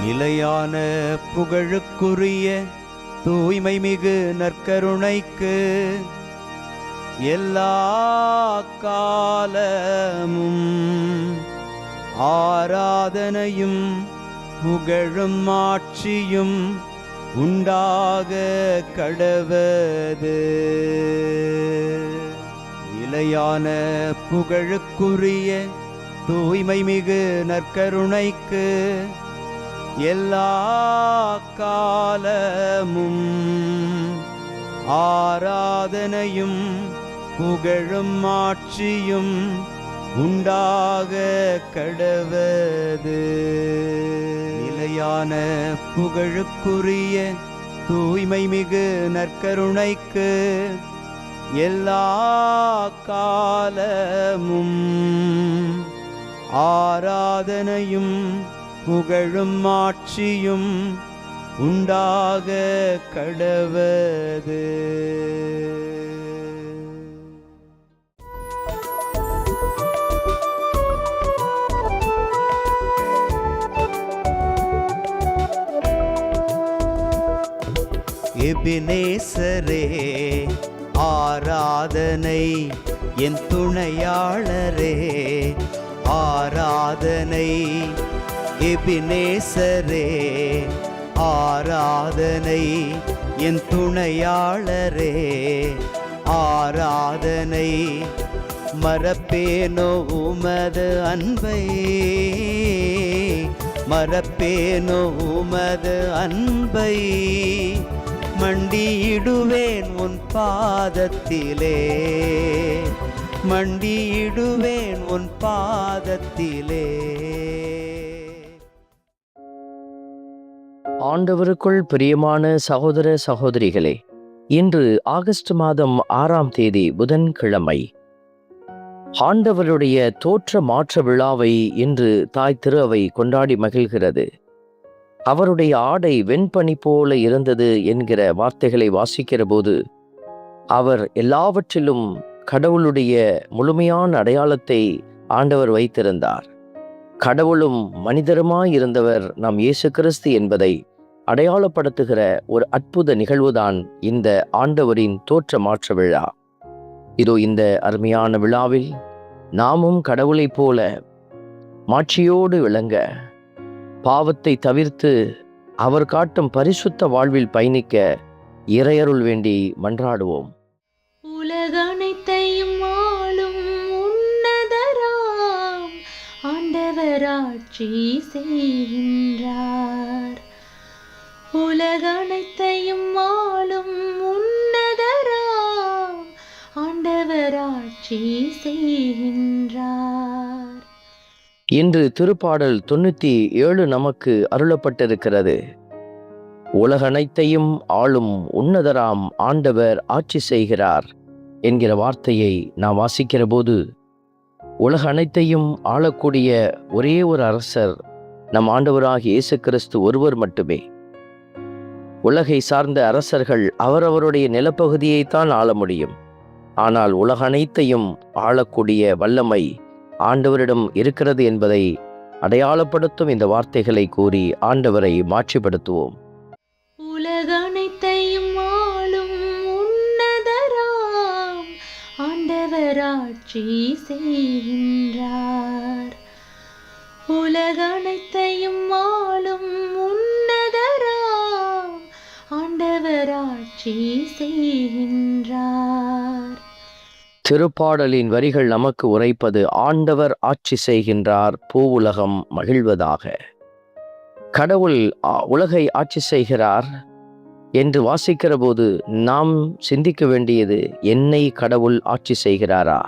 நிலையான புகழுக்குரிய தூய்மை மிகு நற்கருணைக்கு எல்லா காலமும் ஆராதனையும் புகழும் ஆட்சியும் உண்டாக கடவது. நிலையான புகழுக்குரிய தூய்மை மிகு நற்கருணைக்கு எல்லா காலமும் ஆராதனையும் புகழும் ஆட்சியும் உண்டாக கடவது. நிலையான புகழுக்குரிய தூய்மை மிகு நற்கருணைக்கு எல்லா காலமும் ஆராதனையும் புகழும் ஆட்சியும் உண்டாக கடவது. எபினேசரே ஆராதனை, என் துணையாளரே ஆராதனை. எபினேசரே ஆராதனை, என் துணையாளரே ஆராதனை. மறப்பேனோ உமது அன்பை, மறப்பேனோ உமது அன்பை. மண்டியிடுவேன் உன் பாதத்திலே, மண்டியிடுவேன் உன் பாதத்திலே. ஆண்டவருக்குள் பிரியமான சகோதர சகோதரிகளே, இன்று ஆகஸ்ட் மாதம் 6ஆம் தேதி புதன்கிழமை. ஆண்டவருடைய தோற்ற மாற்ற விழாவை இன்று தாய் திரு அவை கொண்டாடி மகிழ்கிறது. அவருடைய ஆடை வெண்பனி போல இருந்தது என்கிற வார்த்தைகளை வாசிக்கிற போது, அவர் எல்லாவற்றிலும் கடவுளுடைய முழுமையான அடையாளத்தை ஆண்டவர் வைத்திருந்தார். கடவுளும் மனிதருமாய் இருந்தவர் நம் இயேசு கிறிஸ்து என்பதை அடையாளப்படுத்துகிற ஒரு அற்புத நிகழ்வுதான் இந்த ஆண்டவரின் தோற்ற மாற்ற விழா. இதோ இந்த அருமையான விழாவில் நாமும் கடவுளைப் போல மாட்சியோடு விளங்க, பாவத்தை தவிர்த்து அவர் காட்டும் பரிசுத்த வாழ்வில் பயணிக்க இறையருள் வேண்டி மன்றாடுவோம். உலகனைத்தையும் ஆளும் உன்னதராம் ஆண்டவராட்சி செய்கின்றார். உலகனைத்தையும் ஆளும் உன்னதராம் ஆண்டவராட்சி செய்கின்றார். இன்று திருப்பாடல் 97 நமக்கு அருளப்பட்டிருக்கிறது. உலகனைத்தையும் ஆளும் உன்னதராம் ஆண்டவர் ஆட்சி செய்கிறார் என்கிற வார்த்தையை நாம் வாசிக்கிற போது, உலக அனைத்தையும் ஆளக்கூடிய ஒரே ஒரு அரசர் நம் ஆண்டவராகிய இயேசு கிறிஸ்து ஒருவர் மட்டுமே. உலகை சார்ந்த அரசர்கள் அவரவருடைய நிலப்பகுதியைத்தான் ஆள முடியும். ஆனால் உலக அனைத்தையும் ஆளக்கூடிய வல்லமை ஆண்டவரிடம் இருக்கிறது என்பதை அடையாளப்படுத்தும் இந்த வார்த்தைகளை கூறி ஆண்டவரை மாட்சிப்படுத்துவோம். உலகனைத்தையும் ஆளும் உன்னதராம் ஆண்டவராட்சி செய்கின்றார். உலகனைத்தையும் ஆளும் உன்னதராம் ஆண்டவராட்சி செய்கின்றார். திருப்பாடலின் வரிகள் நமக்கு உரைப்பது, ஆண்டவர் ஆட்சி செய்கின்றார், பூவுலகம் மகிழ்வதாக. கடவுள் உலகை ஆட்சி செய்கிறார் என்று வாசிக்கிற போது நாம் சிந்திக்க வேண்டியது, என்னை கடவுள் ஆட்சி செய்கிறாரா?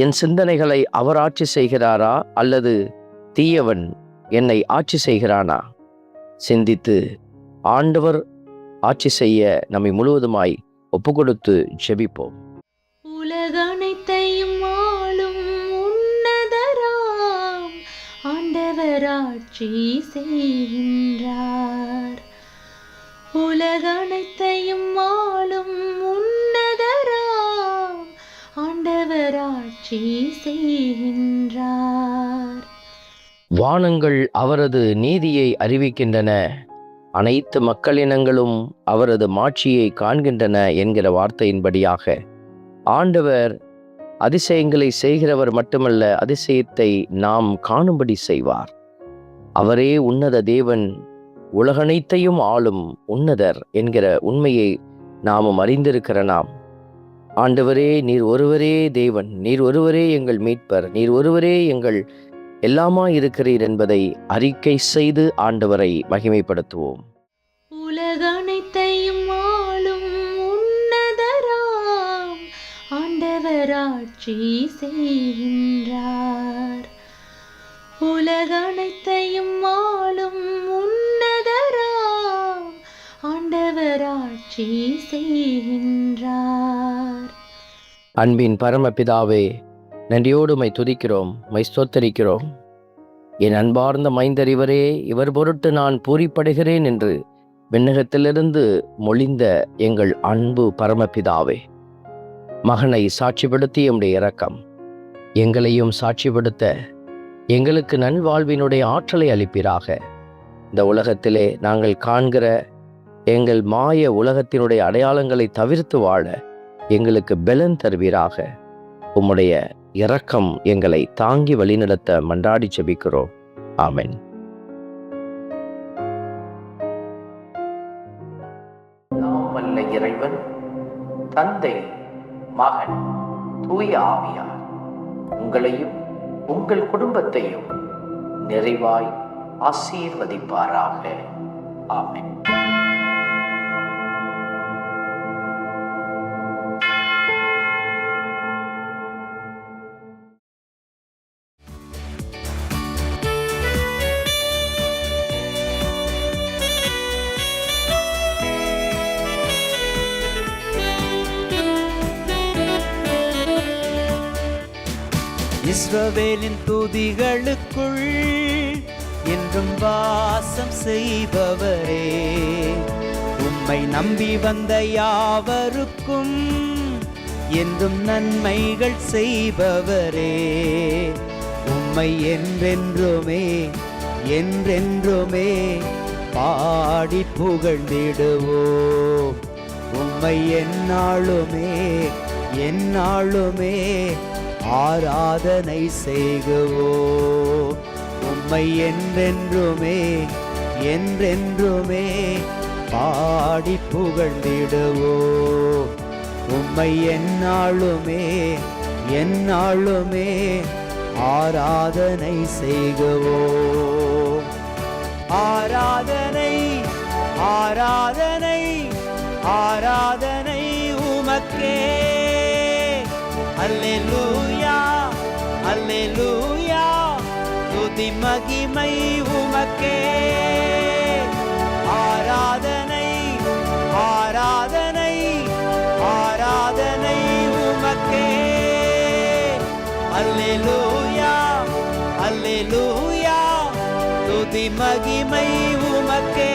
என் சிந்தனைகளை அவர் ஆட்சி செய்கிறாரா? அல்லது தீயவன் என்னை ஆட்சி செய்கிறானா? சிந்தித்து ஆண்டவர் ஆட்சி செய்ய நம்மை முழுவதுமாய் ஒப்புக்கொடுத்து ஜெபிப்போம். உலகனைத்தையும் ஆளும் உன்னதராம் ஆண்டவராட்சி செய்கின்றார். உலகனைத்தையும் ஆளும் உன்னதராம் ஆண்டவராட்சி செய்கின்றார். வானங்கள் அவரது நீதியை அறிவிக்கின்றன, அனைத்து மக்களினங்களும் அவரது மாட்சியை காண்கின்றன என்கிற வார்த்தையின்படியாக ஆண்டவர் அதிசயங்களை செய்கிறவர் மட்டுமல்ல, அதிசயத்தை நாம் காணும்படி செய்வார். அவரே உன்னத தேவன், உலகனைத்தையும் ஆளும் உன்னதர் என்கிற உண்மையை நாமும் அறிந்திருக்கிற நாம், ஆண்டவரே நீர் ஒருவரே தேவன், நீர் ஒருவரே எங்கள் மீட்பர், நீர் ஒருவரே எங்கள் எல்லாமாயிருக்கிறீர் என்பதை அறிக்கை செய்து ஆண்டவரை மகிமைப்படுத்துவோம். உலகனைத்தையும் ஆளும் உன்னதராம் ஆண்டவர் ஆட்சி செய்கின்றார். உலகனைத்தையும் ஆளும் உன்னதராம் ஆண்டவர் ஆட்சி செய்கின்றார். அன்பின் பரமபிதாவே, நன்றியோடு மை துதிக்கிறோம், மை ஸ்தோத்தரிக்கிறோம். என் அன்பார்ந்த மைந்தர் இவரே, இவர் பொருட்டு நான் பூரிப்படுகிறேன் என்று விண்ணகத்திலிருந்து மொழிந்த எங்கள் அன்பு பரமபிதாவே, மகனை சாட்சிப்படுத்தி எம்முடைய இரக்கம் எங்களையும் சாட்சிப்படுத்த எங்களுக்கு நல்வாழ்வினுடைய ஆற்றலை அளிப்பீராக. இந்த உலகத்திலே நாங்கள் காண்கிற எங்கள் மாய உலகத்தினுடைய அடையாளங்களை தவிர்த்து வாழ எங்களுக்கு பலன் தருவீராக. உம்முடைய இரக்கம் எங்களை தாங்கி வழிநடத்த மன்றாடி ஜெபிக்கிறோம். ஆமென். வல்ல இறைவன், தந்தை, மகன், தூய ஆவியார் உங்களையும் உங்கள் குடும்பத்தையும் நிறைவாய் ஆசீர்வதிப்பாராக. ஆமென். இஸ்ரவேலின் துதிகளுக்குள் என்றும் வாசம் செய்பவரே, உம்மை நம்பி வந்த யாவருக்கும் என்றும் நன்மைகள் செய்பவரே, உம்மை என்றென்றுமே என்றென்றுமே பாடி புகழ்ந்திடுவோம். உம்மை எந்நாளுமே எந்நாளுமே ஆராதனை செய்குவோம். உம்மை என்றென்றுமே என்றென்றுமே பாடி புகழ்ந்திடுவோம். உம்மை எந்நாளுமே எந்நாளுமே ஆராதனை செய்குவோம். ஆராதனை ஆராதனை ஆராதனை உமக்கே. அல்லேலூயா அல்லேலூயா, துதி மகிமை உமக்கே. ஆராதனை ஆராதனை ஆராதனை உமக்கே. அல்லேலூயா அல்லேலூயா, துதி மகிமை உமக்கே.